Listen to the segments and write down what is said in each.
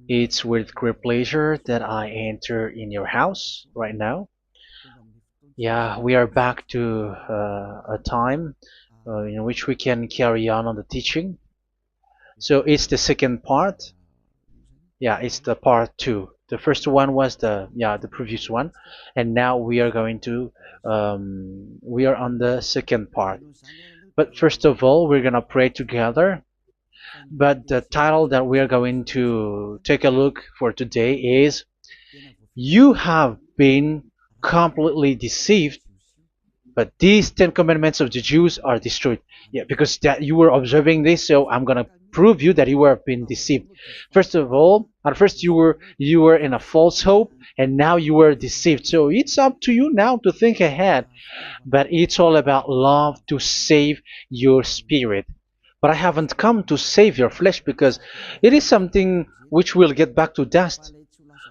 It's with great pleasure that I enter in your house right now. Yeah, we are back to a time in which we can carry on the teaching. So it's the second part. Yeah, it's the part two. The first one was the previous one, and now we are going to we are on the second part. But first of all, we're gonna pray together. But the title that we are going to take a look for today is "You have been completely deceived, but these Ten Commandments of the Jews are destroyed." Yeah, because that you were observing this, so I'm gonna prove you that you were being deceived. First of all, at first you were in a false hope, and now you were deceived. So it's up to you now to think ahead. But it's all about love to save your spirit. But I haven't come to save your flesh because it is something which will get back to dust.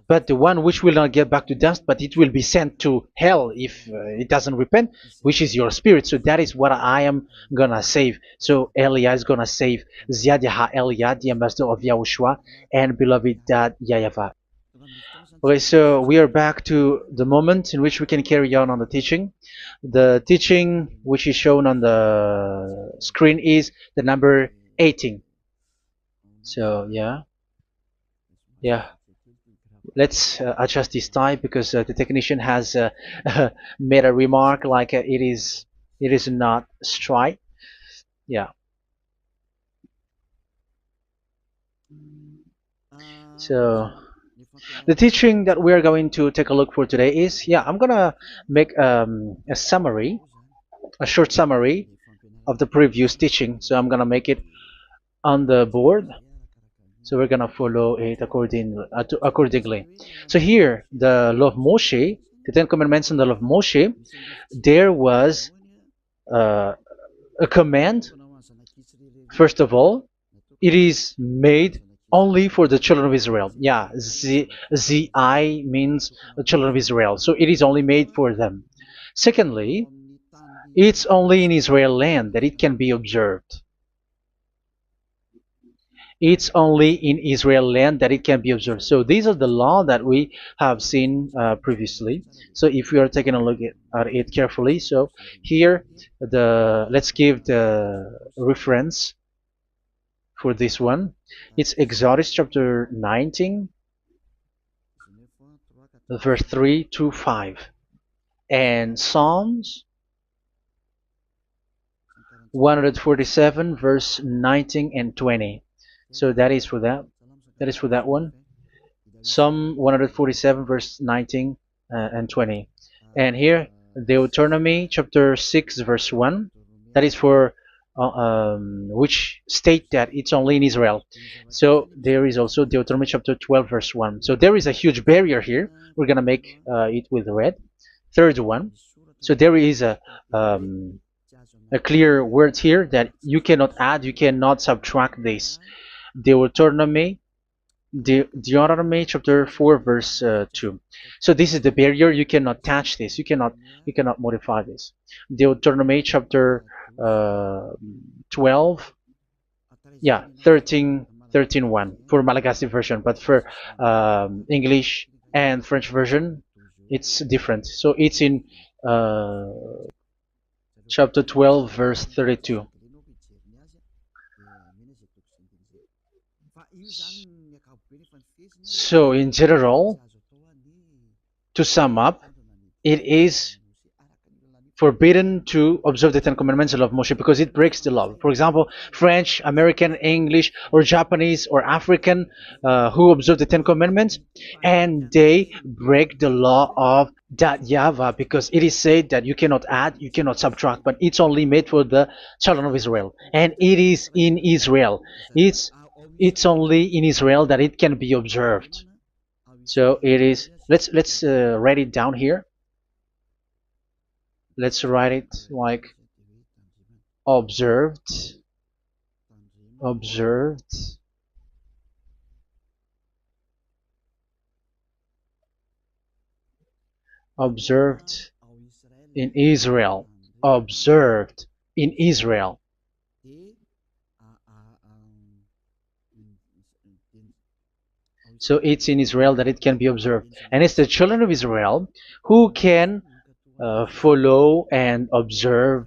But the one which will not get back to dust, but it will be sent to hell if it doesn't repent, which is your spirit. So that is what I am gonna save. So Elia is gonna save Ziadiha Elia, the ambassador of Yahushua, and beloved dad YAHVAH. Okay, so we are back to the moment in which we can carry on the teaching. The teaching which is shown on the screen is the number 18. So yeah, let's adjust this tie because the technician has made a remark like it is not straight. Yeah. So the teaching that we are going to take a look for today is, I'm gonna make a summary, a short summary of the previous teaching. So I'm gonna make it on the board. So we're gonna follow it accordingly. So here, the law of Moshe, the Ten Commandments and the law of Moshe, there was uh, a command. First of all, it is made only for the children of Israel. Yeah, Z-I means the children of Israel. So it is only made for them. Secondly, it's only in Israel land that it can be observed. It's only in Israel land that it can be observed. So these are the law that we have seen previously. So if we are taking a look at it carefully, so here let's give the reference for this one. It's Exodus chapter 19, verse 3 to 5, and Psalms 147, verse 19 and 20. So that is for that. That is for that one. Psalm 147, verse 19 and 20. And here, Deuteronomy chapter 6, verse 1. That is for which state that it's only in Israel. So there is also Deuteronomy chapter 12, verse 1. So there is a huge barrier here. We're going to make it with red. Third one. So there is a clear word here that you cannot add, you cannot subtract this. Deuteronomy chapter 4, verse 2. So this is the barrier. You cannot touch this. You cannot modify this. Deuteronomy chapter 12, 13, 1 for Malagasy version, but for English and French version, it's different. So it's in chapter 12, verse 32. So in general, to sum up, it is forbidden to observe the Ten Commandments of Moshe because it breaks the law. For example, French, American, English, or Japanese or African who observe the Ten Commandments and they break the law of that YAHVAH because it is said that you cannot add, you cannot subtract, but it's only made for the children of Israel, and it is in Israel. It's only in Israel that it can be observed. So it is. Let's write it down here. Let's write it like observed, observed, observed in Israel, observed in Israel. So it's in Israel that it can be observed. And it's the children of Israel who can follow and observe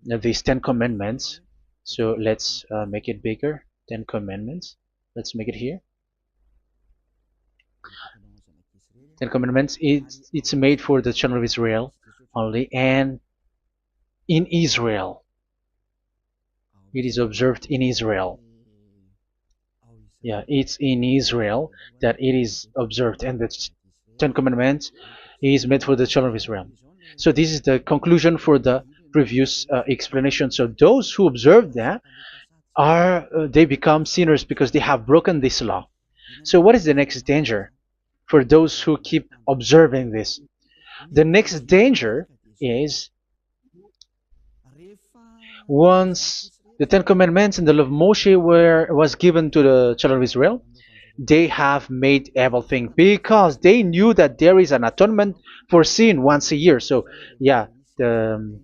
these 10 commandments. So let's make it bigger. 10 commandments. Let's make it here. 10 commandments. It's made for the children of Israel only, and in Israel. It is observed in Israel. Yeah, it's in Israel that it is observed, and the 10 commandments is made for the children of Israel. So this is the conclusion for the previous explanation. So those who observe that are they become sinners because they have broken this law. So what is the next danger for those who keep observing this? The next danger is once the Ten Commandments and the law of Moshe was given to the children of Israel, they have made everything because they knew that there is an atonement for sin once a year. So yeah, um,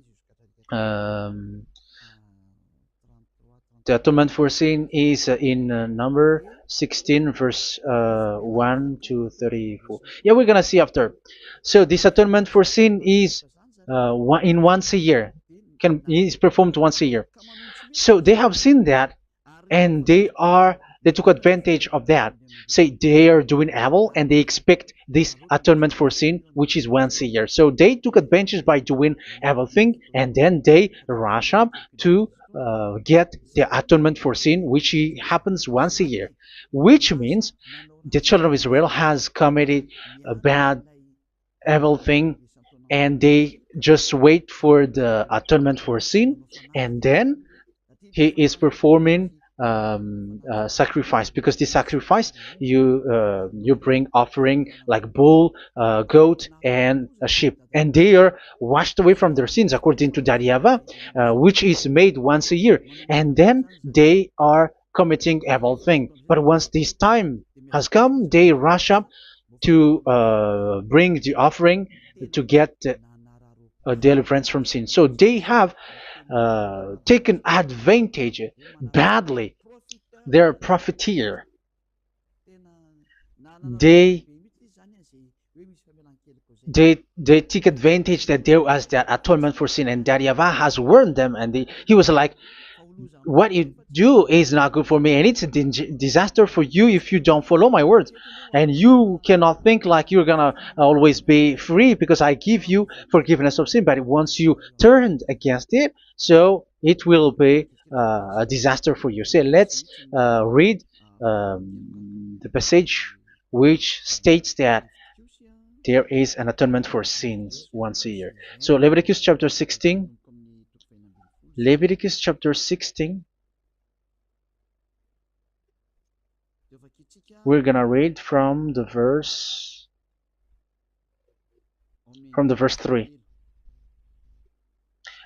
the atonement for sin is in number 16 verse 1 to 34. Yeah, we're gonna see after. So this atonement for sin is once a year, is performed once a year. So they have seen that, and they took advantage of that. Say they are doing evil and they expect this atonement for sin, which is once a year. So they took advantage by doing evil thing, and then they rush up to get the atonement for sin, which happens once a year, which means the children of Israel has committed a bad evil thing, and they just wait for the atonement for sin, and then he is performing sacrifice, because the sacrifice you bring offering like bull, goat, and a sheep, and they are washed away from their sins according to that YAHVAH, which is made once a year, and then they are committing evil thing. But once this time has come, they rush up to bring the offering to get deliverance from sin. So they have taken advantage badly. They're profiteer. They they take advantage that there was that atonement for sin, and that YAHVAH has warned them, and he was like, what you do is not good for me, and it's a disaster for you if you don't follow my words, and you cannot think like you're gonna always be free because I give you forgiveness of sin, but once you turned against it, so it will be a disaster for you. So let's read the passage which states that there is an atonement for sins once a year. So Leviticus chapter 16. Leviticus chapter 16. We're gonna read from the verse 3.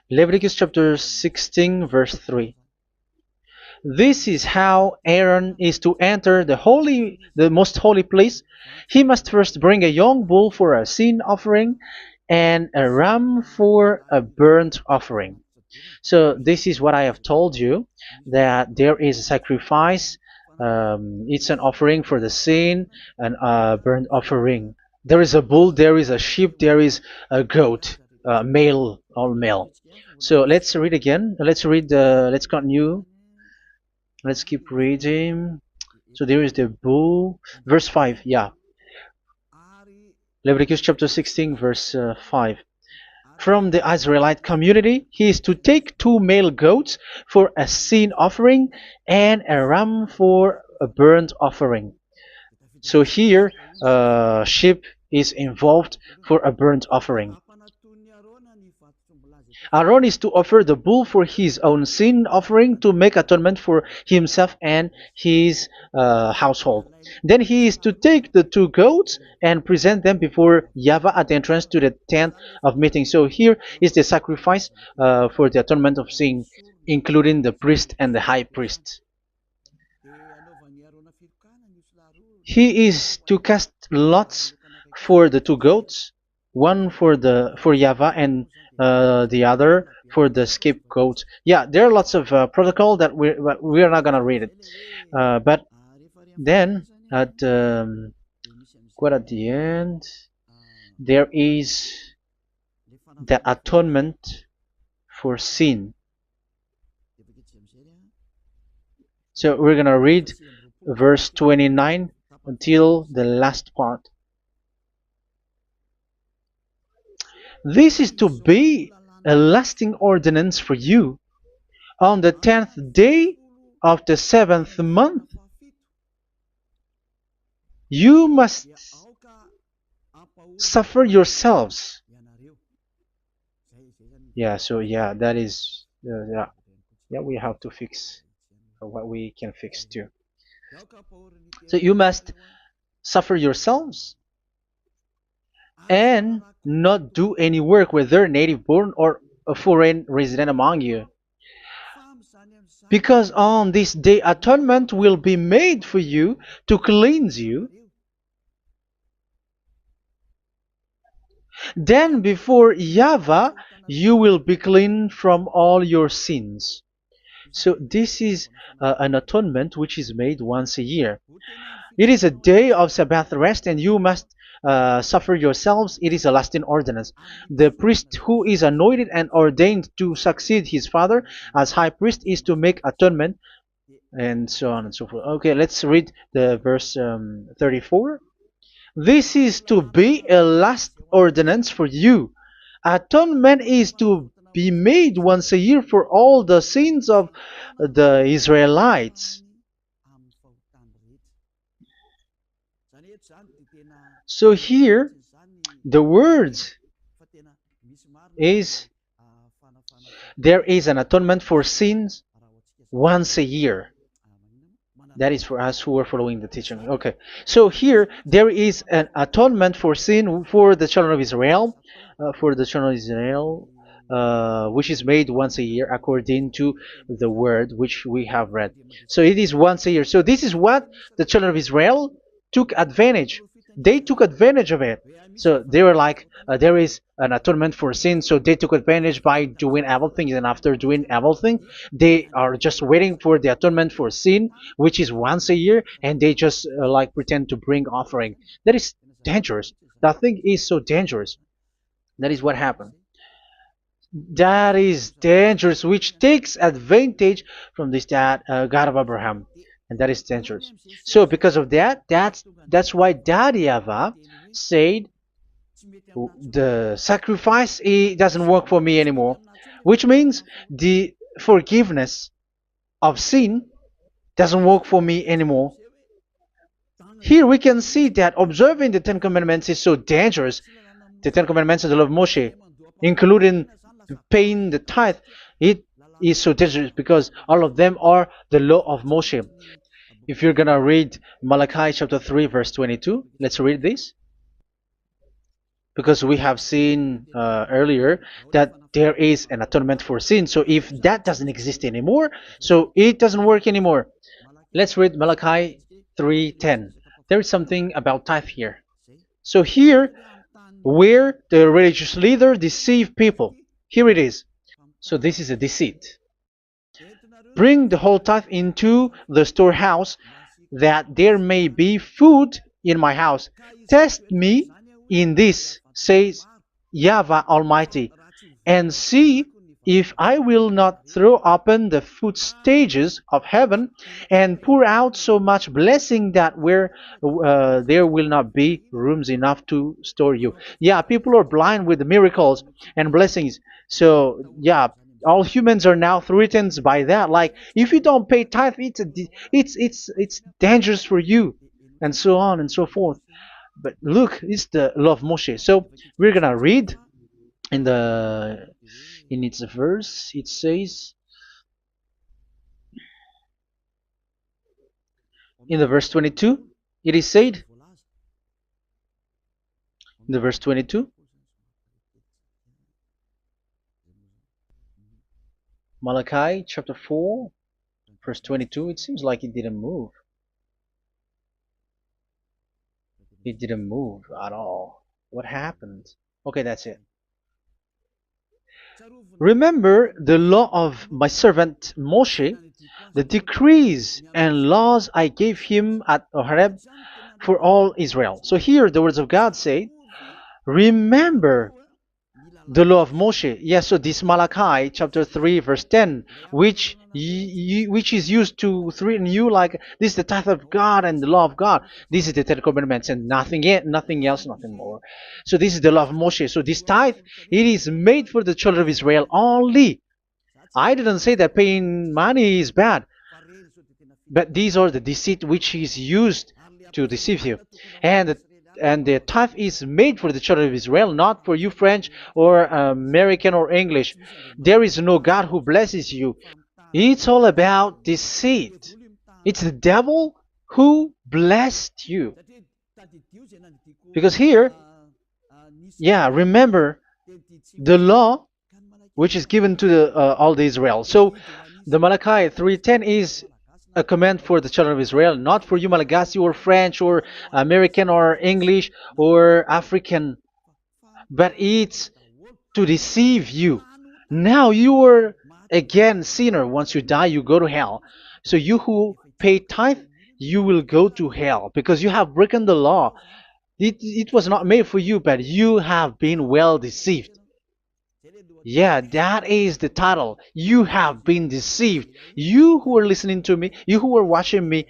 Leviticus chapter 16 verse 3. This is how Aaron is to enter the most holy place. He must first bring a young bull for a sin offering and a ram for a burnt offering. So this is what I have told you, that there is a sacrifice. It's an offering for the sin, and a burnt offering. There is a bull, there is a sheep, there is a goat, male, all male. So let's read again. Let's continue. Let's keep reading. So there is the bull, verse 5. Yeah, Leviticus chapter 16 verse 5. From the Israelite community, he is to take 2 male goats for a sin offering and a ram for a burnt offering. So here, sheep is involved for a burnt offering. Aaron is to offer the bull for his own sin offering to make atonement for himself and his household. Then he is to take the 2 goats and present them before YAHVAH at the entrance to the tent of meeting. So here is the sacrifice for the atonement of sin, including the priest and the high priest. He is to cast lots for the 2 goats, one for YAHVAH and the other for the scapegoat. Yeah, there are lots of protocol that we are not gonna read it, but then at quite at the end, there is the atonement for sin. So we're gonna read verse 29 until the last part. This is to be a lasting ordinance for you. On the 10th day of the 7th month, you must suffer yourselves. Yeah, so yeah, that is, yeah, we have to fix what we can fix too. So you must suffer yourselves and not do any work, whether native born or a foreign resident among you. Because on this day atonement will be made for you to cleanse you. Then before YAHVAH you will be clean from all your sins. So this is an atonement which is made once a year. It is a day of Sabbath rest, and you must suffer yourselves. It is a lasting ordinance. The priest who is anointed and ordained to succeed his father as high priest is to make atonement, and so on and so forth. Okay, let's read the verse 34. This is to be a last ordinance for you. Atonement is to be made once a year for all the sins of the Israelites. So here, the words is there is an atonement for sins once a year. That is for us who are following the teaching. Okay, so here there is an atonement for sin for the children of Israel, which is made once a year according to the word which we have read. So it is once a year. So this is what the children of Israel took advantage. They took advantage of it. So they were like, there is an atonement for sin, so they took advantage by doing evil things, and after doing evil things, they are just waiting for the atonement for sin, which is once a year, and they just like pretend to bring offering. That is dangerous. That thing is so dangerous. That is what happened. That is dangerous, which takes advantage from this God of Abraham, and that is dangerous. So because of that, that's why Daddy YAHVAH said the sacrifice, it doesn't work for me anymore, which means the forgiveness of sin doesn't work for me anymore. Here we can see that observing the Ten Commandments is so dangerous. The Ten Commandments of the law of Moshe, including paying the tithe, it is so dangerous because all of them are the law of Moshe. If you're gonna read Malachi chapter 3 verse 22, let's read this. Because we have seen earlier that there is an atonement for sin. So if that doesn't exist anymore, so it doesn't work anymore. Let's read Malachi 3:10. There is something about tithe here. So here, where the religious leader deceive people, here it is. So this is a deceit. Bring the whole tithe into the storehouse, that there may be food in my house. Test me in this, says YAHVAH Almighty, and see if I will not throw open the food stages of heaven and pour out so much blessing that where there will not be rooms enough to store you. Yeah, people are blind with the miracles and blessings. So yeah, all humans are now threatened by that. Like, if you don't pay tithe, it's dangerous for you, and so on and so forth. But look, it's the law of Moshe. So we're gonna read in its verse. It says in the verse 22. It is said in the verse 22. Malachi chapter 4 verse 22. It seems like it didn't move. It didn't move at all. What happened? Okay, that's it. Remember the law of my servant Moshe, the decrees and laws I gave him at Horeb for all Israel. So here the words of God say, remember the law of Moshe. Yes, so this Malachi chapter 3 verse 10, which is used to threaten you like this is the tithe of God and the law of God. This is the Ten Commandments and nothing else, nothing more. So this is the law of Moshe. So this tithe, it is made for the children of Israel only. I didn't say that paying money is bad, but these are the deceit which is used to deceive you. And the tithe is made for the children of Israel, not for you French or American or English. There is no God who blesses you. It's all about deceit. It's the devil who blessed you. Because here, yeah, remember the law which is given to all the Israel. So the Malachi 3:10 is a command for the children of Israel, not for you Malagasy or French or American or English or African, but it's to deceive you. Now you are again sinner. Once you die, you go to hell. So you who pay tithe, you will go to hell because you have broken the law. It was not made for you, but you have been well deceived. Yeah, that is the title. You have been deceived. You who are listening to me, you who are watching me,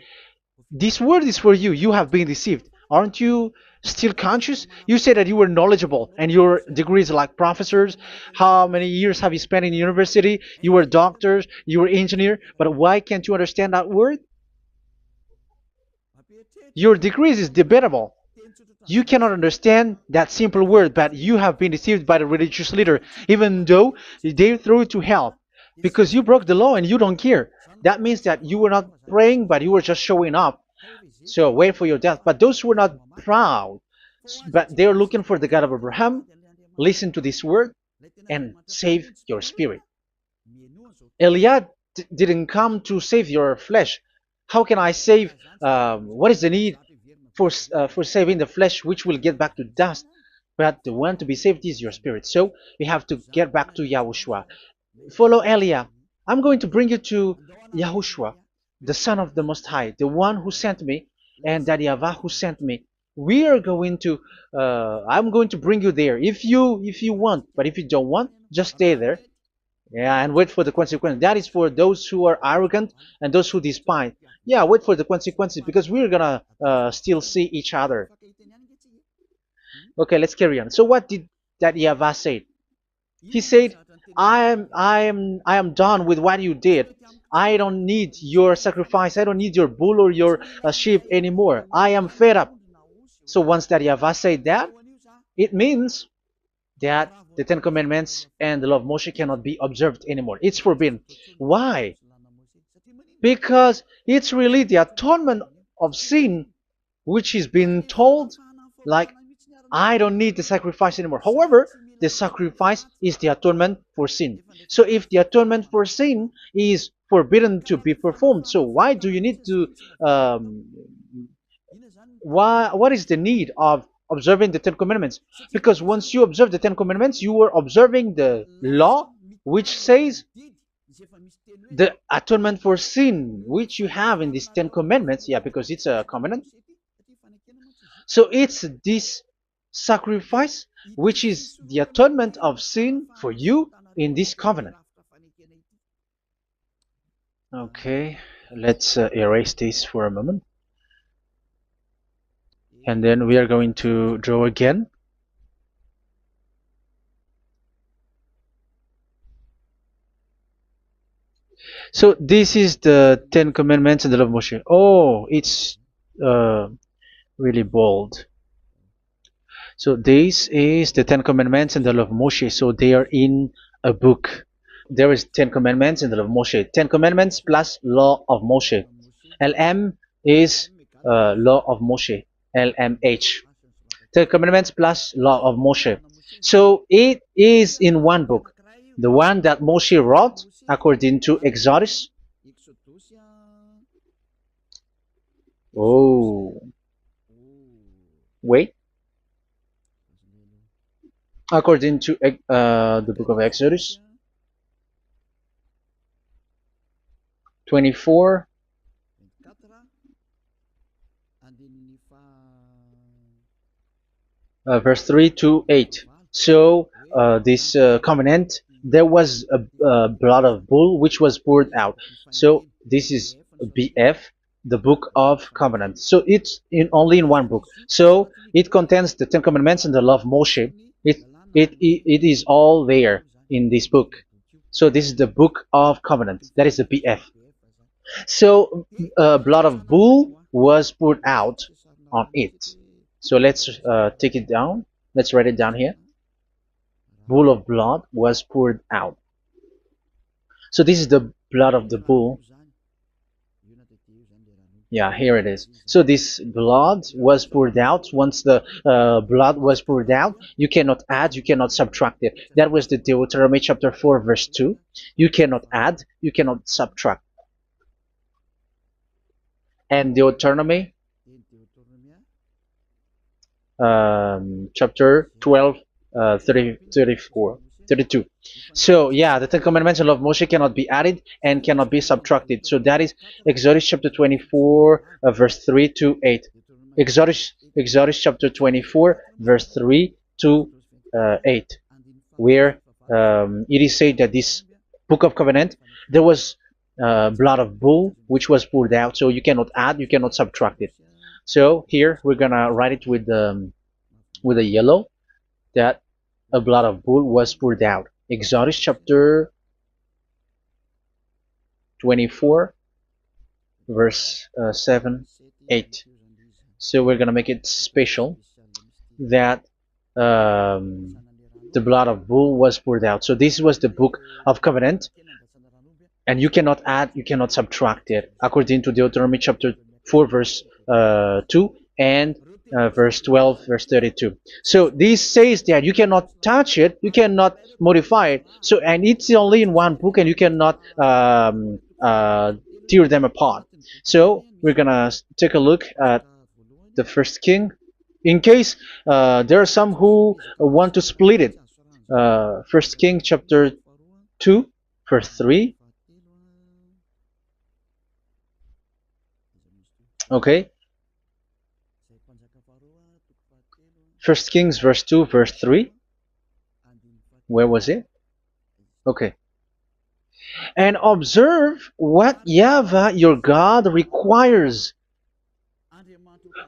this word is for you. You have been deceived. Aren't you still conscious? You say that you were knowledgeable and your degrees like professors. How many years have you spent in university? You were doctors, you were engineer, but why can't you understand that word? Your degrees is debatable. You cannot understand that simple word, but you have been deceived by the religious leader, even though they threw you to hell because you broke the law and you don't care. That means that you were not praying, but you were just showing up. So wait for your death. But those who are not proud, but they are looking for the God of Abraham, listen to this word and save your spirit. Eliad didn't come to save your flesh. How can I save? What is the need for saving the flesh, which will get back to dust? But the one to be saved is your spirit. So we have to get back to Yahushua. Follow Elia. I'm going to bring you to Yahushua, the Son of the Most High, the one who sent me, and that YAHVAH who sent me. We are going to. I'm going to bring you there if you want, but if you don't want, just stay there. Yeah, and wait for the consequence. That is for those who are arrogant and those who despise. Yeah, wait for the consequences because we're gonna still see each other. Okay, let's carry on. So what did that YAHVAH say? He said, I am done with what you did. I don't need your sacrifice. I don't need your bull or your sheep anymore. I am fed up. So once that YAHVAH said that, it means that the Ten Commandments and the law of Moshe cannot be observed anymore. It's forbidden. Why? Because it's really the atonement of sin which is being told, like, I don't need the sacrifice anymore. However, the sacrifice is the atonement for sin. So if the atonement for sin is forbidden to be performed, so why do you need to what is the need of observing the Ten Commandments? Because once you observe the Ten Commandments, you are observing the law which says the atonement for sin which you have in these Ten Commandments. Yeah, because it's a covenant. So it's this sacrifice which is the atonement of sin for you in this covenant. Okay, let's erase this for a moment. And then we are going to draw again. So this is the Ten Commandments and the law of Moshe. Oh, it's really bold. So this is the Ten Commandments and the law of Moshe. So they are in a book. There is Ten Commandments and the law of Moshe. Ten Commandments plus law of Moshe. LM is law of Moshe. LMH. Ten Commandments plus law of Moshe. So it is in one book. The one that Moshe wrote according to Exodus. Oh. Wait. According to the book of Exodus. 24, verse 3 to 8. So this covenant, there was a blood of bull which was poured out. So this is BF, the book of covenant. So it's only in one book. So it contains the Ten Commandments and the law of Moshe. It is all there in this book. So this is the book of covenant. That is the BF. So blood of bull was poured out on it. So let's take it down. Let's write it down here. Bull of blood was poured out. So this is the blood of the bull. Yeah, here it is. So this blood was poured out. Once the blood was poured out, you cannot add, you cannot subtract it. That was the Deuteronomy chapter 4, verse 2. You cannot add, you cannot subtract. And Deuteronomy chapter 12, 32. So yeah, the Ten Commandments and law of Moshe cannot be added and cannot be subtracted. So that is Exodus chapter 24, verse 3 to 8. Exodus chapter 24, verse 3 to 8, where it is said that this book of covenant, there was blood of bull which was poured out, so you cannot add, you cannot subtract it. So here we're gonna write it with a yellow, that a blood of bull was poured out. Exodus chapter 24, verse 7, 8. So we're gonna make it special that the blood of bull was poured out. So this was the book of covenant, and you cannot add, you cannot subtract it, according to Deuteronomy chapter 4, verse 2 and verse 12, verse 32. So this says that you cannot touch it, you cannot modify it. So, and it's only in one book, and you cannot tear them apart. So we're gonna take a look at the first king. In case there are some who want to split it, First King chapter 2, verse 3. Okay. First Kings verse 2, verse 3. Where was it? Okay. And observe what YAHVAH your God requires.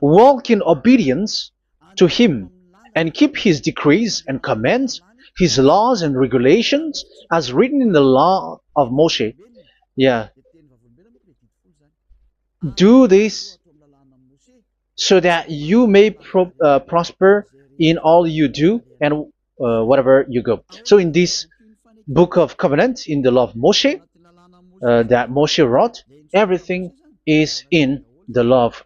Walk in obedience to Him, and keep His decrees and commands, His laws and regulations, as written in the law of Moshe. Yeah. Do this so that you may prosper in all you do and whatever you go. So in this book of covenant, in the law of Moshe, that Moshe wrote, everything is in the law of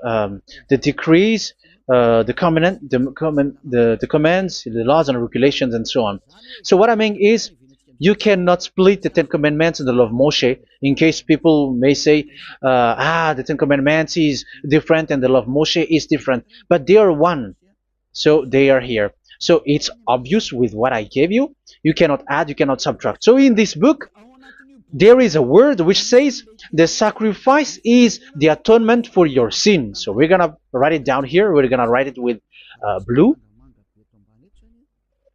the decrees, the covenant, the commands, the laws and regulations, and so on. So what I mean is, you cannot split the Ten Commandments and the law of Moshe. In case people may say, the Ten Commandments is different and the law of Moshe is different, but they are one. So they are here. So it's obvious with what I gave you. You cannot add, you cannot subtract. So in this book, there is a word which says the sacrifice is the atonement for your sin. So we're gonna write it down here. We're gonna write it with blue,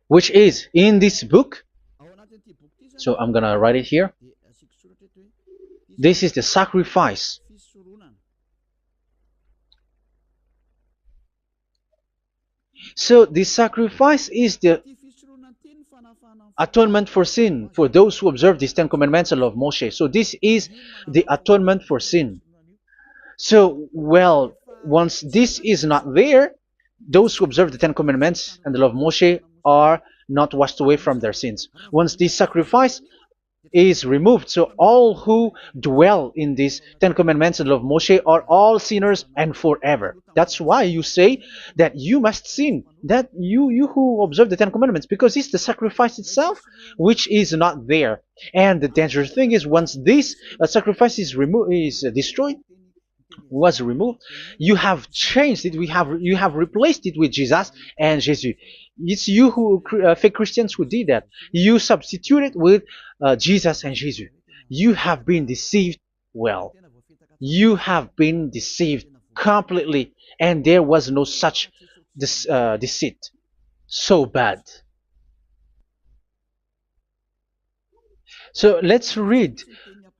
which is in this book. So I'm gonna write it here. This is the sacrifice. So the sacrifice is the atonement for sin, for those who observe these Ten Commandments and law of Moshe. So this is the atonement for sin. So, well, once this is not there, those who observe the Ten Commandments and the law of Moshe are not washed away from their sins. Once this sacrifice is removed, so all who dwell in these Ten Commandments and law of Moshe are all sinners and forever. That's why you say that you must sin, that you who observe the Ten Commandments, because it's the sacrifice itself which is not there. And the dangerous thing is, once this sacrifice is destroyed, was removed, you have changed it. You have replaced it with Jesus and Jesus. It's you who fake Christians who did that. You substituted with Jesus and Jesus. You have been deceived well. You have been deceived completely, and there was no such deceit. So bad. So let's read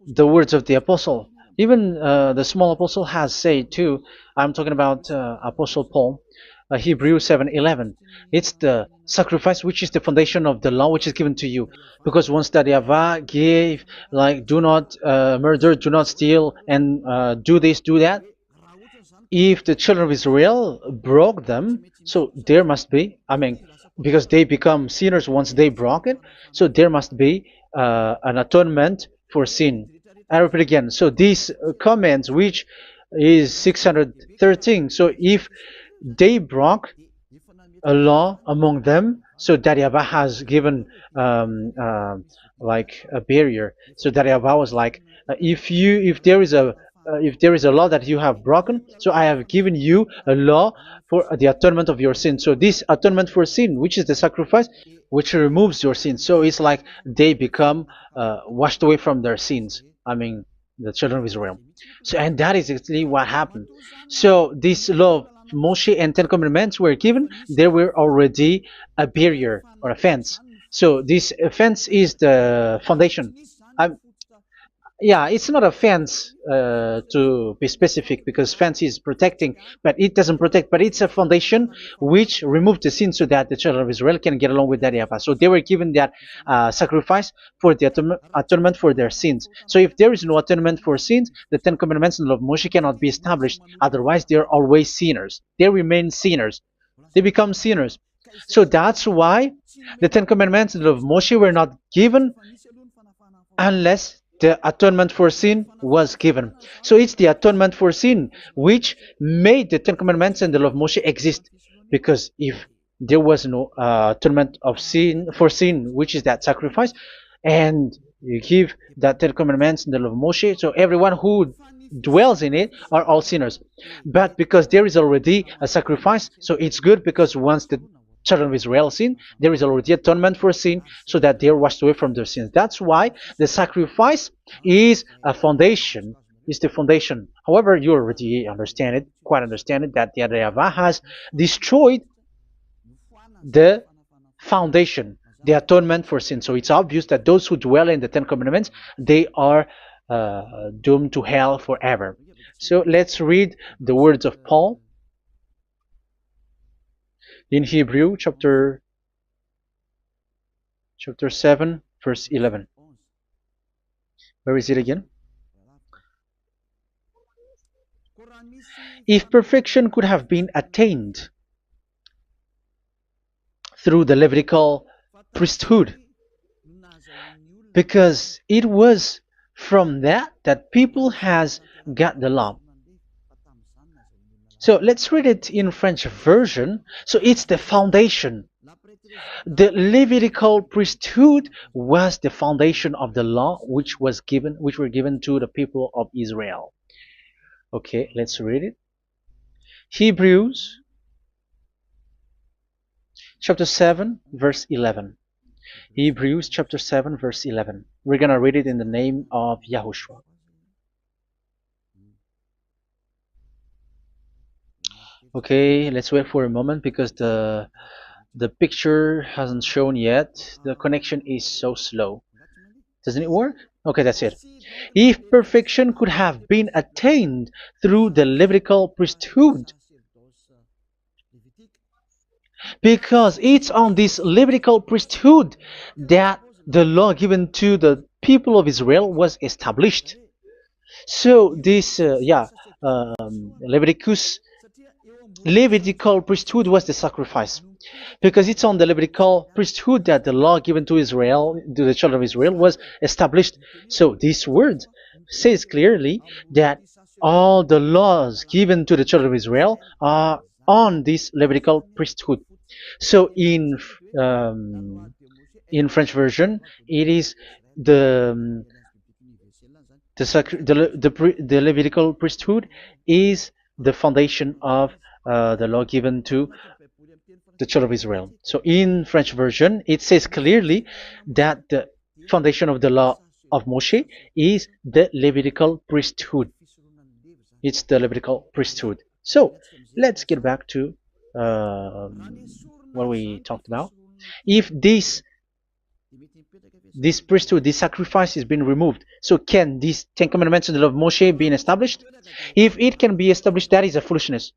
the words of the apostle. Even the small apostle has said too. I'm talking about Apostle Paul, Hebrews 7:11. It's the sacrifice which is the foundation of the law which is given to you. Because once that YAHVAH gave, like, do not murder, do not steal, and do this, do that, if the children of Israel broke them, so there must be, I mean, because they become sinners once they broke it, so there must be an atonement for sin. I repeat again. So these comments, which is 613, so if they broke a law among them, so that YAHVAH has given like a barrier. So that YAHVAH was like, if there is a law that you have broken, so I have given you a law for the atonement of your sin. So this atonement for sin, which is the sacrifice, which removes your sins. So it's like they become washed away from their sins. I mean, the children of Israel. So, and that is exactly what happened. So this law of Moshe and Ten Commandments were given. There were already a barrier or a fence. So this fence is the foundation. Um, yeah, it's not a fence to be specific, because fence is protecting, but it doesn't protect. But it's a foundation which removed the sin so that the children of Israel can get along with that YAHVAH. So they were given that sacrifice for the atonement for their sins. So if there is no atonement for sins, the Ten Commandments and the law of Moshe cannot be established. Otherwise, they are always sinners. They remain sinners. They become sinners. So that's why the Ten Commandments and the law of Moshe were not given unless the atonement for sin was given. So it's the atonement for sin which made the Ten Commandments and the law of Moshe exist. Because if there was no atonement of sin for sin, which is that sacrifice, and you give that Ten Commandments and the law of Moshe, so everyone who dwells in it are all sinners. But because there is already a sacrifice, so it's good, because once the children of Israel sin, there is already atonement for sin, so that they are washed away from their sins. That's why the sacrifice is a foundation, is the foundation. However, you already understand it, quite understand it, that the YAHVAH has destroyed the foundation, the atonement for sin. So it's obvious that those who dwell in the Ten Commandments, they are doomed to hell forever. So let's read the words of Paul in Hebrew chapter 7 verse 11. Where is it again? If perfection could have been attained through the Levitical priesthood, because it was from that people has got the law. So let's read it in French version. So it's the foundation. The Levitical priesthood was the foundation of the law which were given to the people of Israel. Okay, let's read it. Hebrews chapter 7 verse 11. Hebrews chapter 7 verse 11. We're gonna read it in the name of YAHOSHUAH. Okay, let's wait for a moment, because the picture hasn't shown yet. The connection is so slow. Doesn't it work? Okay, that's it. If perfection could have been attained through the Levitical priesthood, because it's on this Levitical priesthood that the law given to the people of Israel was established. So this, Levitical priesthood was the sacrifice, because it's on the Levitical priesthood that the law given to Israel, to the children of Israel, was established. So this word says clearly that all the laws given to the children of Israel are on this Levitical priesthood. So in French version, it is the Levitical priesthood is the foundation of the law given to the children of Israel. So in French version, it says clearly that the foundation of the law of Moshe is the Levitical priesthood. It's the Levitical priesthood. So let's get back to what we talked about. If this priesthood, this sacrifice has been removed, so can these Ten Commandments and the law of Moshe be established? If it can be established, that is a foolishness.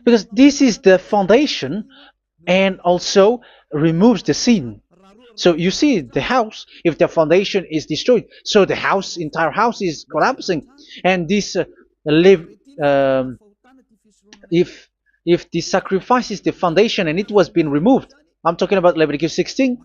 Because this is the foundation and also removes the sin. So you see the house, if the foundation is destroyed, so the house, entire house is collapsing. And this live, um, if the sacrifice is the foundation and it was being removed, I'm talking about Leviticus 16.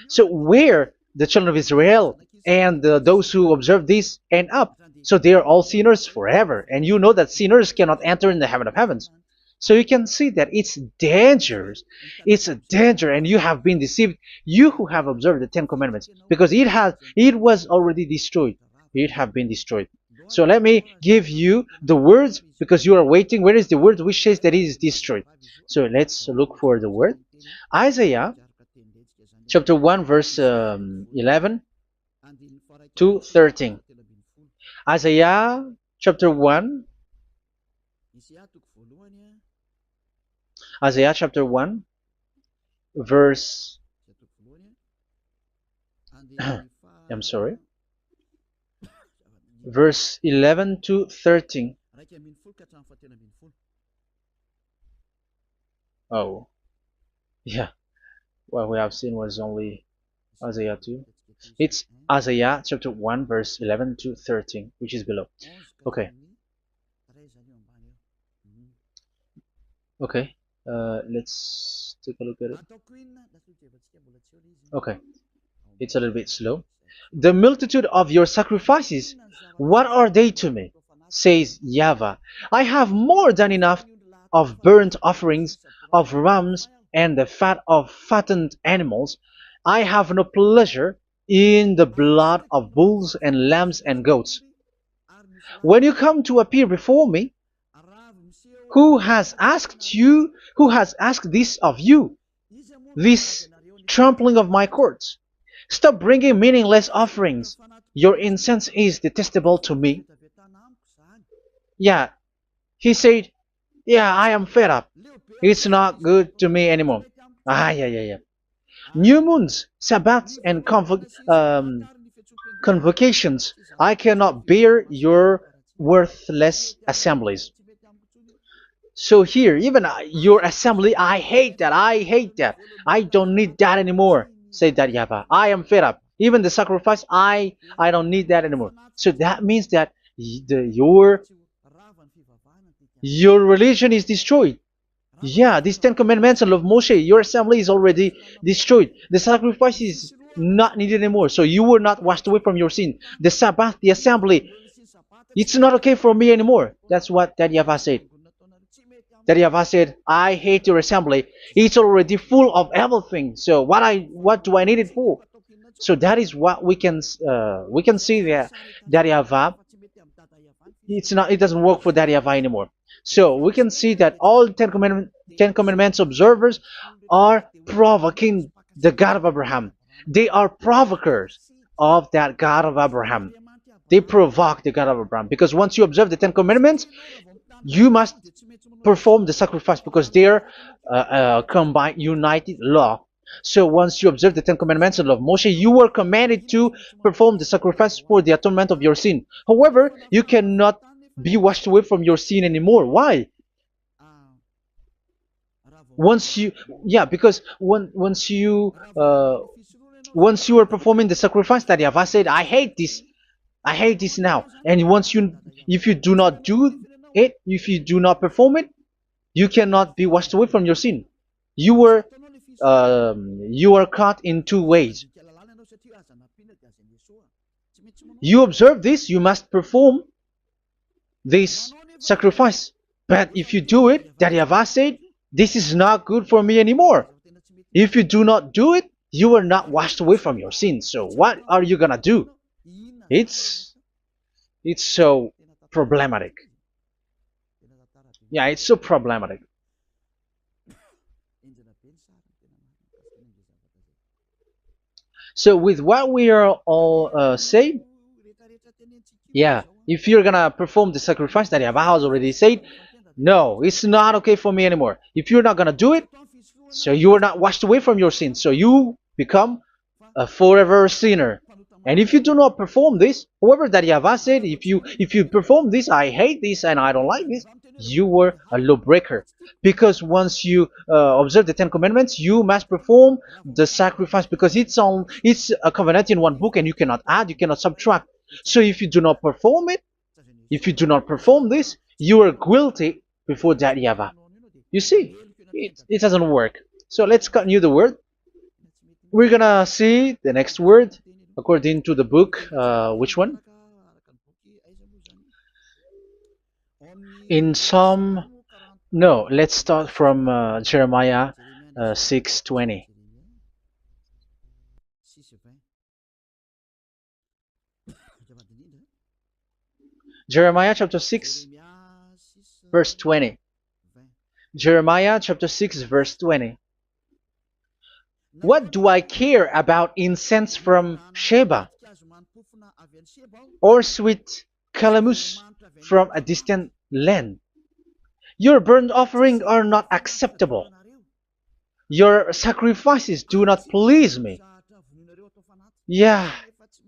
So where the children of Israel and those who observe this end up, so they are all sinners forever. And you know that sinners cannot enter in the heaven of heavens. So you can see that it's dangerous. It's a danger, and you have been deceived. You who have observed the Ten Commandments, because it was already destroyed. It have been destroyed. So let me give you the words, because you are waiting. Where is the word which says that it is destroyed? So let's look for the word. Isaiah chapter 1 verse 11 to 13. Isaiah chapter 1. Isaiah chapter 1 verse I'm sorry, verse 11 to 13. Oh, yeah, what we have seen was only Isaiah 2. It's Isaiah chapter 1 verse 11 to 13, which is below. Okay. Okay. Let's take a look at it. Okay. It's a little bit slow. The multitude of your sacrifices, what are they to me? Says YAHVAH. I have more than enough of burnt offerings, of rams, and the fat of fattened animals. I have no pleasure in the blood of bulls and lambs and goats. When you come to appear before me, who has asked this of you, this trampling of my courts? Stop bringing meaningless offerings. Your incense is detestable to me. Yeah, he said, yeah, I am fed up. It's not good to me anymore. Yeah. New moons, Sabbaths, and convocations. I cannot bear your worthless assemblies. So here, even your assembly, I hate that. I hate that. I don't need that anymore. Say that, YAHVAH. I am fed up. Even the sacrifice, I don't need that anymore. So that means that your religion is destroyed. Yeah, these Ten Commandments of Moshe, your assembly is already destroyed. The sacrifice is not needed anymore. So you were not washed away from your sin. The Sabbath, the assembly, it's not okay for me anymore. That's what that YAHVAH said. That YAHVAH said, I hate your assembly. It's already full of everything. So what do I need it for? So that is what we can see there. That YAHVAH, it doesn't work for that YAHVAH anymore. So we can see that all Ten Commandments observers are provoking the God of Abraham. They are provokers of that God of Abraham. They provoke the God of Abraham, because once you observe the Ten Commandments, you must perform the sacrifice, because they are combined, united law. So once you observe the Ten Commandments of Moshe, you were commanded to perform the sacrifice for the atonement of your sin. However, you cannot be washed away from your sin anymore. Why? Because once you are performing the sacrifice, that YAHVAH said, I hate this now. And if you do not do it, if you do not perform it, you cannot be washed away from your sin. You are caught in two ways. You observe this, you must perform this sacrifice. But if you do it, that YAHVAH said, this is not good for me anymore. If you do not do it, you are not washed away from your sins. So what are you gonna do? It's so problematic. Yeah, it's so problematic. So with what we are all saying, yeah, if you're gonna perform the sacrifice that Yahweh has already said, no, it's not okay for me anymore. If you're not gonna do it, so you are not washed away from your sins, so you become a forever sinner. And if you do not perform this, however that Yahweh said, if you perform this, I hate this and I don't like this, you were a lawbreaker. Because once you observe the Ten Commandments, you must perform the sacrifice, because it's a covenant in one book, and you cannot add, you cannot subtract. So if you do not perform it, if you do not perform this, you are guilty before that Yahweh. You see, it doesn't work. So let's continue the word. We're gonna see the next word according to the book. Which one? In Psalm. No, let's start from Jeremiah 6:20. Jeremiah chapter 6, verse 20. Jeremiah chapter 6, verse 20. What do I care about incense from Sheba, or sweet calamus from a distant land? Your burnt offerings are not acceptable. Your sacrifices do not please me. Yeah,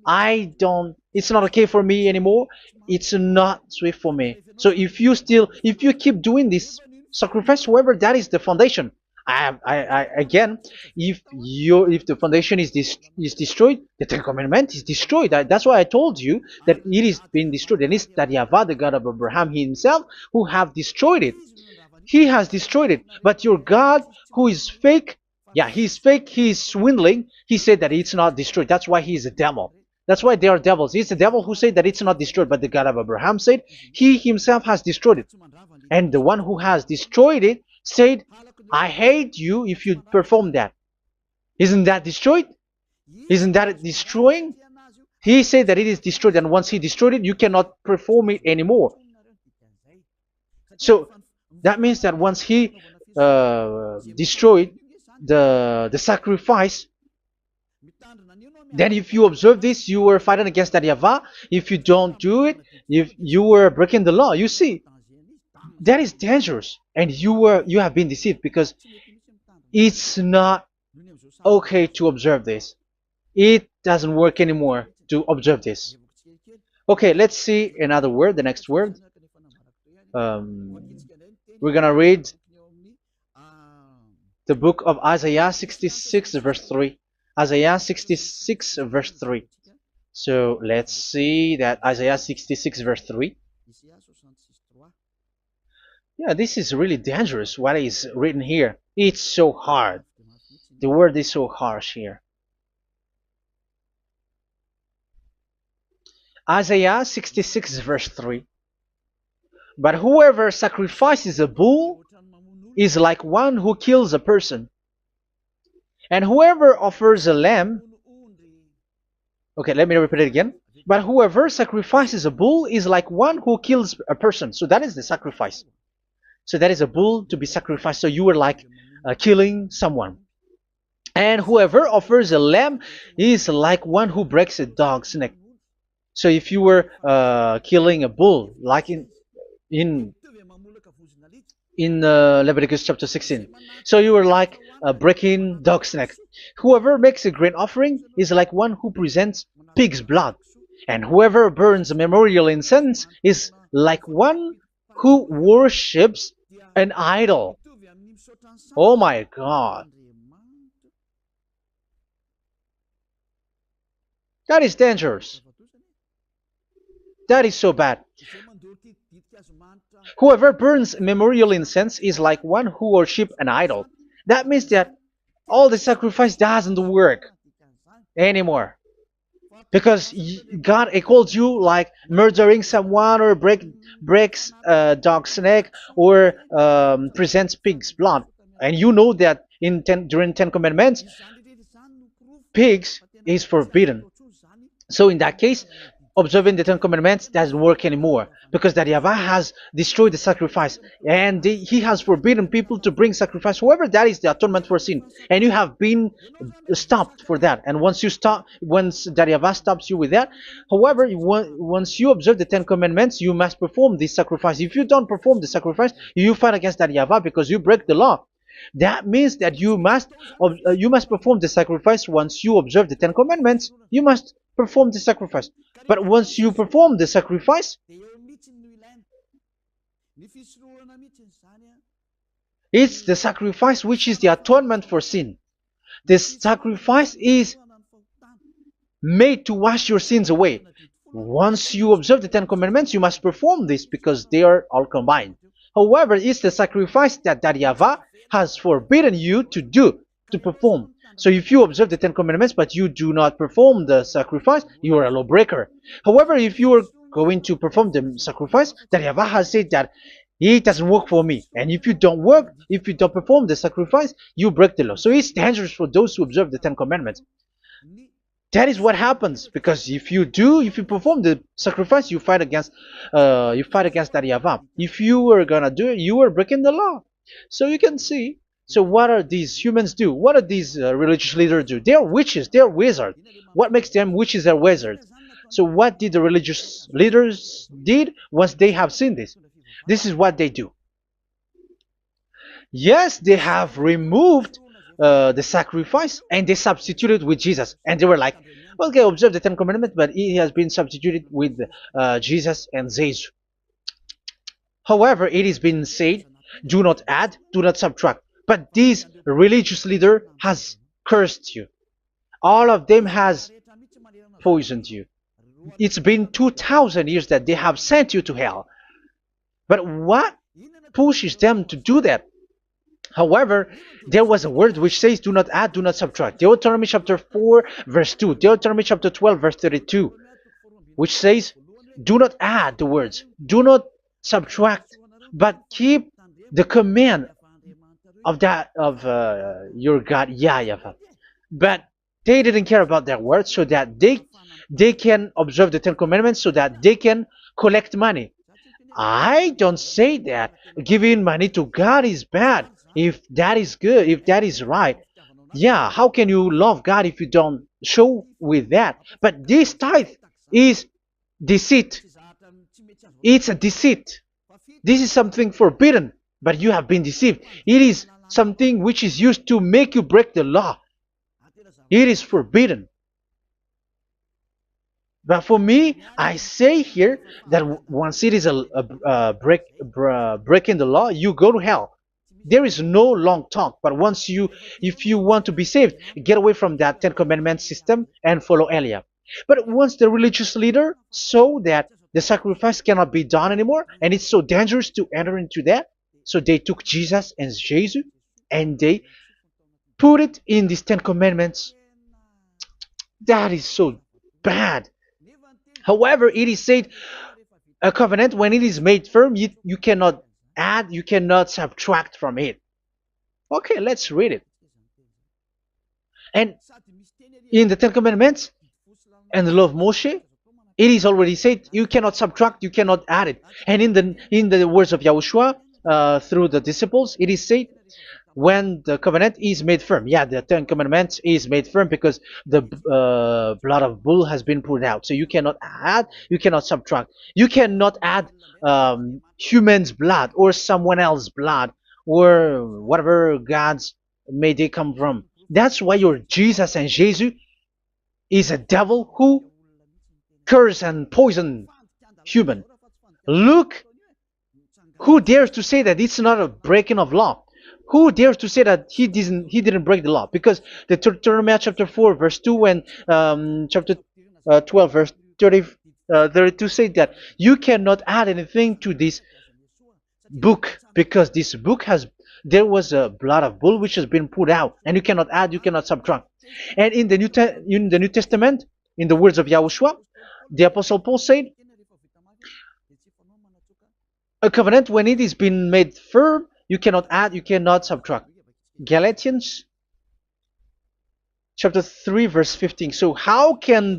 it's not okay for me anymore. It's not sweet for me. So if you keep doing this sacrifice, however, that is the foundation. Again, if the foundation is destroyed, the Ten Commandment is destroyed. That's why I told you that it is being destroyed, and it's that Yahweh, the God of Abraham himself, who have destroyed it. He has destroyed it. But your God, who is fake, yeah, he's fake, he's swindling. He said that it's not destroyed. That's why he is a devil. That's why they are devils. It's the devil who said that it's not destroyed, but the God of Abraham said he himself has destroyed it. And the one who has destroyed it said, I hate you if you perform that. Isn't that destroyed? Isn't that destroying? He said that it is destroyed, and once he destroyed it, you cannot perform it anymore. So that means that once he destroyed the sacrifice, then if you observe this, you were fighting against that Yahweh. If you don't do it, if you were breaking the law, you see, that is dangerous, and you have been deceived, because it's not okay to observe this. It doesn't work anymore to observe this. Okay, let's see another word, the next word. We're gonna read the book of Isaiah 66 verse 3. Isaiah 66 verse 3. So let's see that Isaiah 66 verse 3. Yeah, this is really dangerous what is written here. It's so hard. The word is so harsh here. Isaiah 66 verse 3. But whoever sacrifices a bull is like one who kills a person. And whoever offers a lamb... Okay, let me repeat it again. But whoever sacrifices a bull is like one who kills a person. So that is the sacrifice. So that is a bull to be sacrificed. So you were like killing someone. And whoever offers a lamb is like one who breaks a dog's neck. So if you were killing a bull, like in Leviticus chapter 16, so you were like breaking dog's neck. Whoever makes a grain offering is like one who presents pig's blood. And whoever burns a memorial incense is like one who worships an idol. Oh my God. That is dangerous. That is so bad. Whoever burns memorial incense is like one who worships an idol. That means that all the sacrifice doesn't work anymore. Because God equals you like murdering someone, or breaks a dog's neck, or presents pig's blood. And you know that during 10 Commandments, pigs is forbidden. So in that case, observing the Ten Commandments doesn't work anymore because that Yahweh has destroyed the sacrifice and he has forbidden people to bring sacrifice. However, that is the atonement for sin, and you have been stopped for that. And once that Yahweh stops you with that, however, once you observe the Ten Commandments, you must perform this sacrifice. If you don't perform the sacrifice, you fight against that Yahweh because you break the law. That means that you must perform the sacrifice. Once you observe the Ten Commandments, you must perform the sacrifice. But once you perform the sacrifice, it's the sacrifice which is the atonement for sin. This sacrifice is made to wash your sins away. Once you observe the Ten Commandments, you must perform this because they are all combined. However, it's the sacrifice that Yahweh has forbidden you to perform. So if you observe the Ten Commandments but you do not perform the sacrifice, you are a lawbreaker. However, if you are going to perform the sacrifice, that Yahweh has said that it doesn't work for me. And if you don't perform the sacrifice, you break the law. So it's dangerous for those who observe the Ten Commandments. That is what happens, because if you perform the sacrifice, you fight against that Yahweh. If you were gonna do it, you are breaking the law. So you can see. So what are these humans do? What are these religious leaders do? They are witches. They are wizards. What makes them witches or wizards? So what did the religious leaders did once they have seen this? This is what they do. Yes, they have removed the sacrifice and they substituted with Jesus. And they were like, okay, observe the Ten Commandments, but it has been substituted with Jesus and Jesus. However, it has been said, do not add, do not subtract. But this religious leader has cursed you. All of them has poisoned you. It's been 2,000 years that they have sent you to hell. But what pushes them to do that? However, there was a word which says, do not add, do not subtract. Deuteronomy chapter 4, verse 2. Deuteronomy chapter 12, verse 32. Which says, do not add the words. Do not subtract. But keep the command of your God, YAHVAH. But they didn't care about that word, so that they can observe the Ten Commandments, so that they can collect money. I don't say that giving money to God is bad. If that is good, if that is right, yeah, how can you love God if you don't show with that? But this tithe is deceit. It's a deceit. This is something forbidden, but you have been deceived. It is something which is used to make you break the law. It is forbidden. But for me, I say here that once it is breaking the law, you go to hell. There is no long talk. But if you want to be saved, get away from that Ten Commandments system and follow Eliab. But once the religious leader saw that the sacrifice cannot be done anymore, and it's so dangerous to enter into that, so they took Jesus and Jesus and they put it in these Ten Commandments. That is so bad. However, it is said a covenant, when it is made firm, you cannot add, you cannot subtract from it. Okay, let's read it. And in the Ten Commandments and the law of Moshe, it is already said you cannot subtract, you cannot add it. And in the words of YAHOSHUAH through the disciples, it is said when the covenant is made firm. Yeah, the Ten Commandments is made firm because the blood of bull has been poured out. So you cannot add, you cannot subtract. You cannot add human's blood or someone else's blood or whatever gods may they come from. That's why your Jesus and Jesus is a devil who curse and poison human. Look, who dares to say that it's not a breaking of law? Who dares to say that he didn't break the law? Because the Deuteronomy chapter 4 verse 2 and chapter 12 verse 32 say that you cannot add anything to this book, because this book there was a blood of bull which has been put out, and you cannot add, you cannot subtract. And in the New Testament, in the words of YAHOSHUAH, the Apostle Paul said, a covenant, when it is been made firm, you cannot add, you cannot subtract. Galatians chapter 3 verse 15. So how can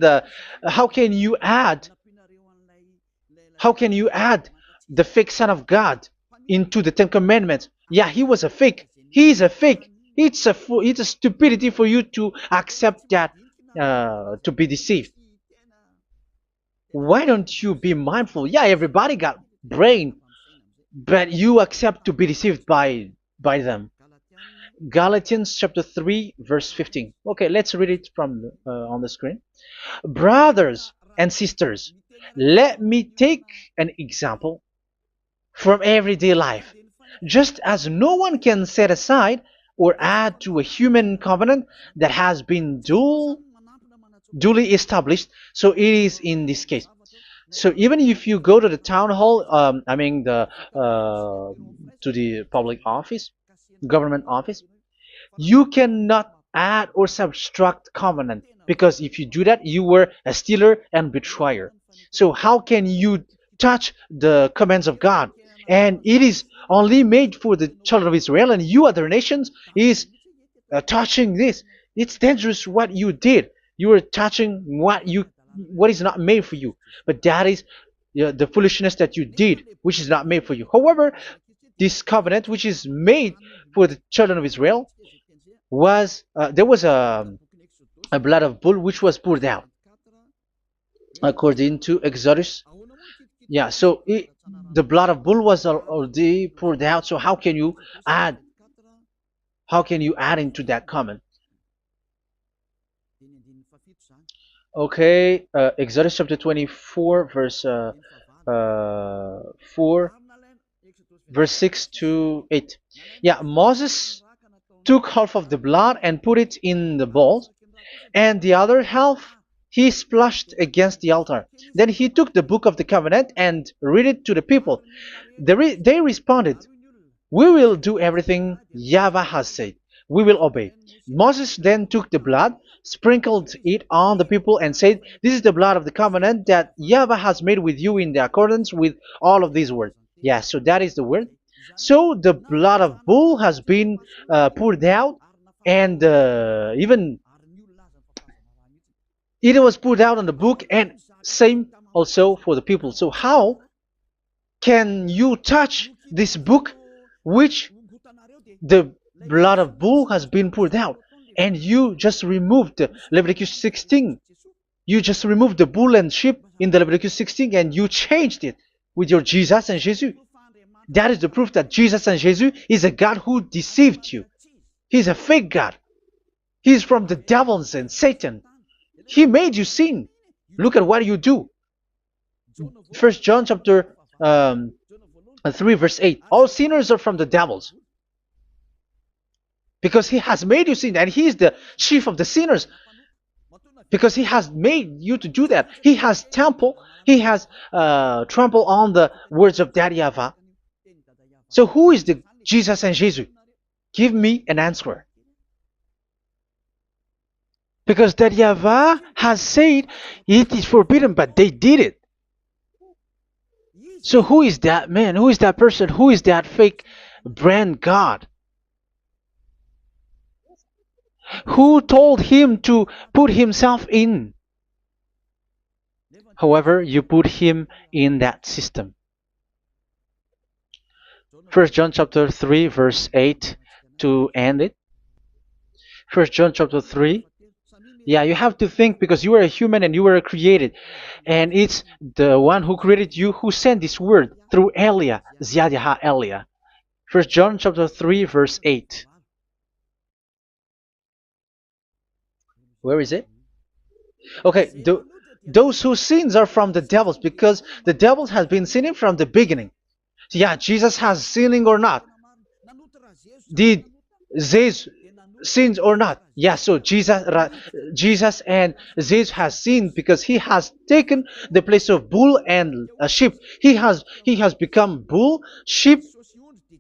you add How can you add the fake Son of God into the Ten Commandments? Yeah, he was a fake. He is a fake. It's a stupidity for you to accept that, to be deceived. Why don't you be mindful? Yeah, everybody got brain, but you accept to be deceived by them. Galatians chapter 3 verse 15. Okay, let's read it from on the screen. Brothers and sisters, let me take an example from everyday life. Just as no one can set aside or add to a human covenant that has been duly established, so it is in this case. So even if you go to the town hall, I mean to the public office, government office, you cannot add or subtract covenant, because if you do that, you were a stealer and betrayer. So how can you touch the commands of God? And it is only made for the children of Israel, and you other nations is touching this. It's dangerous what you did. You are touching what is not made for you. But that is the foolishness that you did, which is not made for you. However, this covenant, which is made for the children of Israel, was there was a blood of bull which was poured out according to Exodus. Yeah, so the blood of bull was already poured out. So add how can you add into that comment? Okay, Exodus chapter 24 verse 4 verse 6 to 8. Yeah, Moses took half of the blood and put it in the bowl, and the other half he splashed against the altar. Then he took the book of the covenant and read it to the people. They responded, "We will do everything YAHVAH has said. We will obey." Moses then took the blood, sprinkled it on the people, and said, "This is the blood of the covenant that YAHVAH has made with you in the accordance with all of these words." Yeah, so that is the word. So the blood of bull has been poured out, and even it was poured out on the book, and same also for the people. So how can you touch this book which the blood of bull has been poured out, and you just removed Leviticus 16? You just removed the bull and sheep in the Leviticus 16, and you changed it with your Jesus and Jesus. That is the proof that Jesus and Jesus is a God who deceived you. He's a fake God. He's from the devils and Satan. He made you sin. Look at what you do. First John chapter 3 verse 8. All sinners are from the devils, because he has made you sin, and he is the chief of the sinners, because he has made you to do that. He has trampled on the words of Daddy Yahvah. So who is the Jesus and Jesus? Give me an answer. Because Daddy Yahvah has said it is forbidden, but they did it. So who is that man? Who is that person? Who is that fake brand God? Who told him to put himself in? However, you put him in that system. First John chapter 3 verse 8 to end it. First John chapter 3. Yeah, you have to think, because you are a human and you were created. And it's the one who created you who sent this word through Elia, Ziadiha Elia. First John chapter 3 verse 8. Where is it? Okay, those whose sins are from the devils, because the devil has been sinning from the beginning. Yeah, Jesus has sinning or not? Did Zeus sins or not? Yeah, so Jesus and Zeus has sinned, because he has taken the place of bull and a sheep. He has become bull, sheep,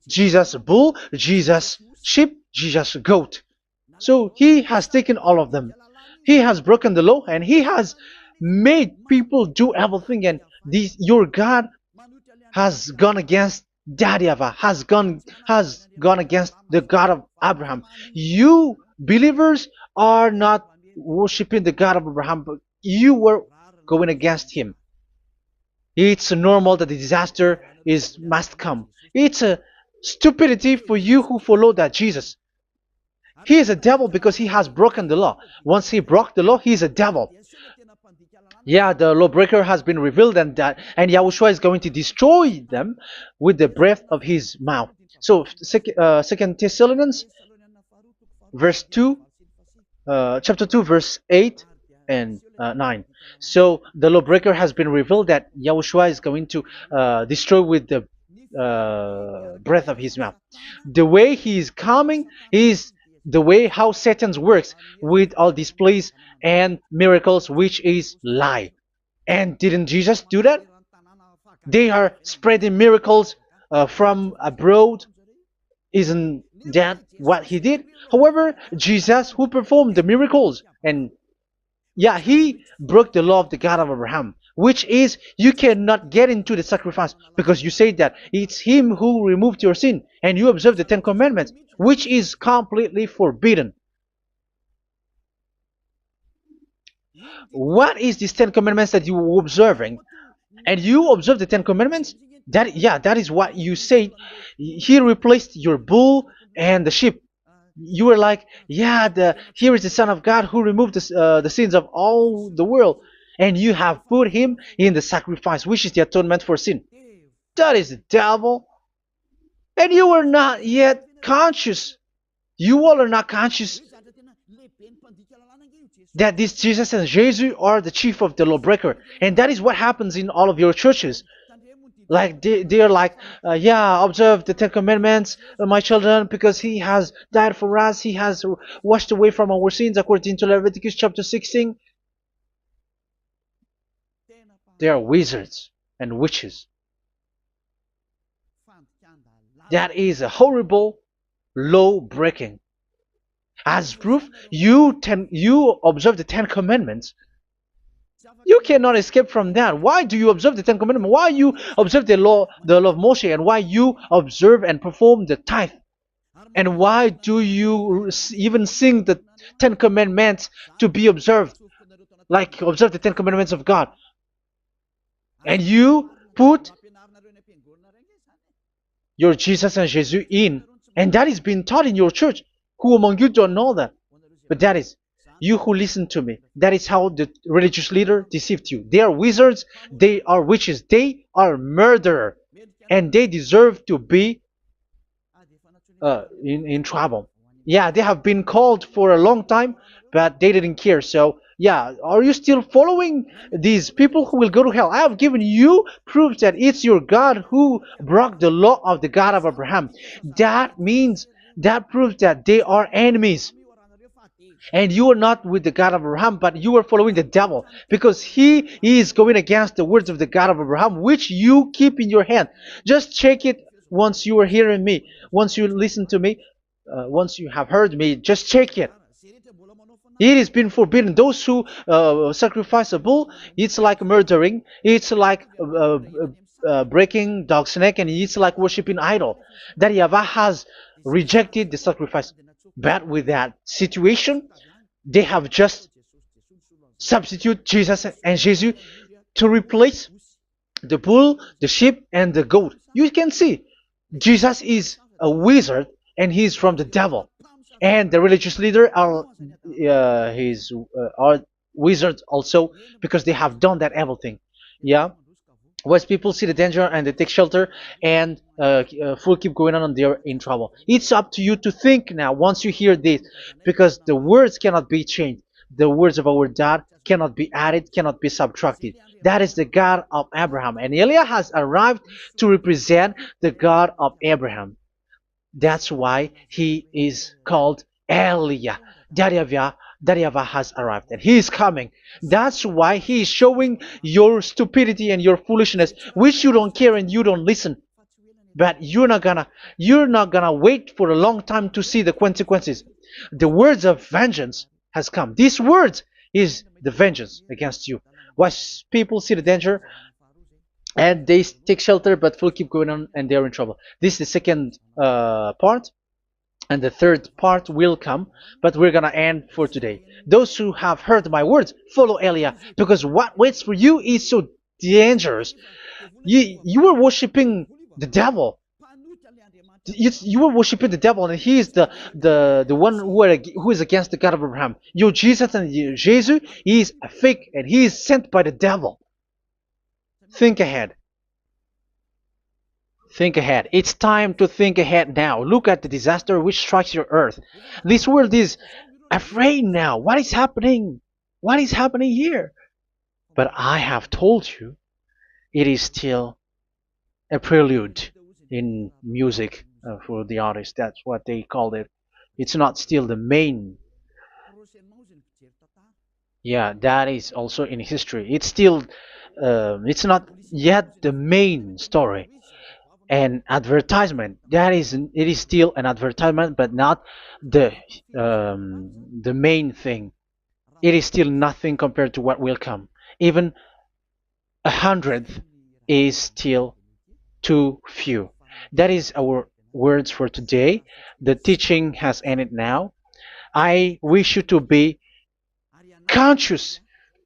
Jesus bull, Jesus sheep, Jesus goat. So he has taken all of them. He has broken the law, and he has made people do everything. And your God has gone against Daddy Yahvah, has gone against the God of Abraham. You believers are not worshiping the God of Abraham, but you were going against him. It's normal that the disaster is must come. It's a stupidity for you who follow that Jesus. He is a devil because he has broken the law. Once he broke the law, he is a devil. Yeah, the lawbreaker has been revealed, and Yahushua is going to destroy them with the breath of his mouth. So, Second Thessalonians, verse 2, chapter 2, verse 8 and 9. So the lawbreaker has been revealed that Yahushua is going to destroy with the breath of his mouth. The way he is coming is the way how Satan works with all displays and miracles, which is lie. And didn't Jesus do that? They are spreading miracles from abroad. Isn't that what he did? However, Jesus, who performed the miracles, and yeah, he broke the law of the God of Abraham, which is you cannot get into the sacrifice because you say that it's him who removed your sin, and you observe the Ten Commandments, which is completely forbidden. What is these Ten Commandments that you were observing? And you observe the Ten Commandments? That is what you said. He replaced your bull and the sheep. You were like, yeah, here is the Son of God who removed the sins of all the world, and you have put him in the sacrifice, which is the atonement for sin. That is the devil, and you are not yet conscious. You all are not conscious that this Jesus and Jesus are the chief of the lawbreaker, and that is what happens in all of your churches. Like they're like, yeah, observe the Ten Commandments, my children, because he has died for us. He has washed away from our sins, according to Leviticus chapter 16. They are wizards and witches. That is a horrible law breaking. As proof, you observe the Ten Commandments. You cannot escape from that. Why do you observe the Ten Commandments? Why you observe the law of Moshe, and why you observe and perform the tithe? And why do you even sing the Ten Commandments to be observed? Like observe the Ten Commandments of God. And you put your Jesus and Jesus in. And that is being taught in your church. Who among you don't know that? But that is you who listen to me. That is how the religious leader deceived you. They are wizards. They are witches. They are murderers. And they deserve to be in trouble. Yeah, they have been called for a long time, but they didn't care. So, yeah, are you still following these people who will go to hell? I have given you proof that it's your God who broke the law of the God of Abraham. That means, that proves that they are enemies. And you are not with the God of Abraham, but you are following the devil, because he is going against the words of the God of Abraham, which you keep in your hand. Just check it once you are hearing me, once you listen to me, once you have heard me, just check it. It has been forbidden. Those who sacrifice a bull, it's like murdering, it's like breaking dog's neck, and it's like worshiping idol. That YAHVAH has rejected the sacrifice. But with that situation, they have just substitute Jesus and Jesus to replace the bull, the sheep, and the goat. You can see Jesus is a wizard, and he's from the devil. And the religious leader are are wizards also, because they have done that evil thing. Yeah. Once people see the danger and they take shelter, and full keep going on, and they're in trouble. It's up to you to think now once you hear this, because the words cannot be changed. The words of our God cannot be added, cannot be subtracted. That is the God of Abraham, and Eliah has arrived to represent the God of Abraham. That's why he is called Eliah. YAHVAH has arrived, and he is coming. That's why he is showing your stupidity and your foolishness, which you don't care and you don't listen. But you're not gonna wait for a long time to see the consequences. The words of vengeance has come. These words is the vengeance against you. Once people see the danger and they take shelter, but will keep going on, and they're in trouble. This is the second part. And the third part will come, but we're gonna end for today. Those who have heard my words, follow Eliah, because what waits for you is so dangerous. You were worshiping the devil. You were worshiping the devil, and he is the one who is against the God of Abraham. Your Jesus and your Jesus, he is a fake, and he is sent by the devil. Think ahead. Think ahead. It's time to think ahead now. Look at the disaster which strikes your earth. This world is afraid now. What is happening? What is happening here? But I have told you, it is still a prelude in music for the artist. That's what they called it. It's not still the main. Yeah, that is also in history. It's still, it's not yet the main story. An advertisement, that is, it is still an advertisement, but not the the main thing. It is still nothing compared to what will come. Even a hundredth is still too few. That is our words for today. The teaching has ended now. I wish you to be conscious,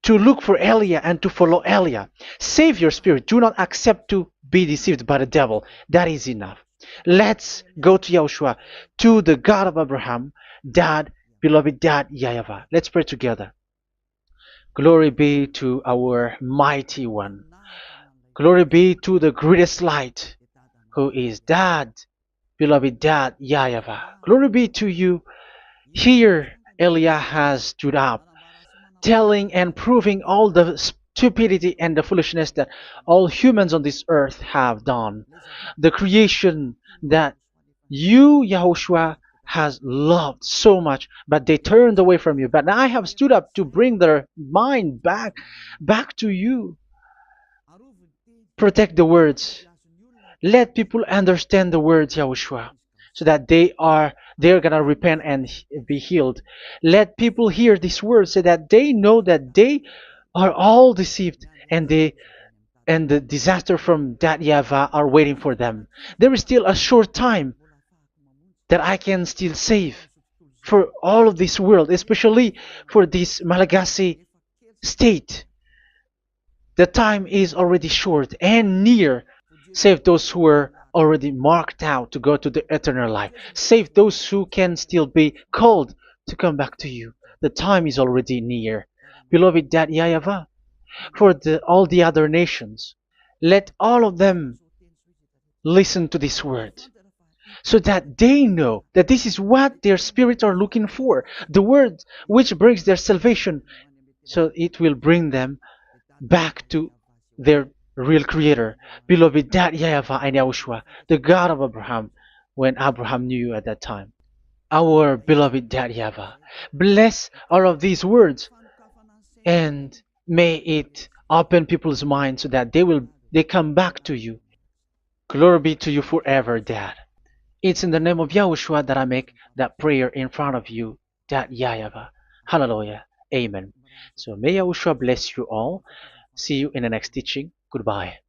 to look for Elia and to follow Elia. Save your spirit. Do not accept to be deceived by the devil. That is enough. Let's go to Yahushua, to the God of Abraham, Dad, beloved Dad, YAHVAH. Let's pray together. Glory be to our mighty one. Glory be to the greatest light, who is Dad, beloved Dad, YAHVAH. Glory be to you. Here, Elia has stood up, telling and proving all the stupidity and the foolishness that all humans on this earth have done. The creation that you, Yahushua, has loved so much, but they turned away from you. But I have stood up to bring their mind back to you. Protect the words. Let people understand the words, Yahushua, so that they're gonna repent and be healed. Let people hear these words so that they know that they are all deceived, and the disaster from that YAHVAH are waiting for them. There is still a short time that I can still save for all of this world, especially for this Malagasy state. The time is already short and near. Save those who are already marked out to go to the eternal life. Save those who can still be called to come back to you. The time is already near. Beloved Dad YAHVAH, for all the other nations, let all of them listen to this word, so that they know that this is what their spirits are looking for. The word which brings their salvation, so it will bring them back to their real creator, beloved Dad YAHVAH and Yahushua, the God of Abraham, when Abraham knew you at that time. Our beloved Dad YAHVAH, bless all of these words, and may it open people's minds so that they come back to you. Glory be to you forever, Dad. It's in the name of Yahushua that I make that prayer in front of you, Dad YAHVAH. Hallelujah. Amen. So may Yahushua bless you all. See you in the next teaching. Goodbye.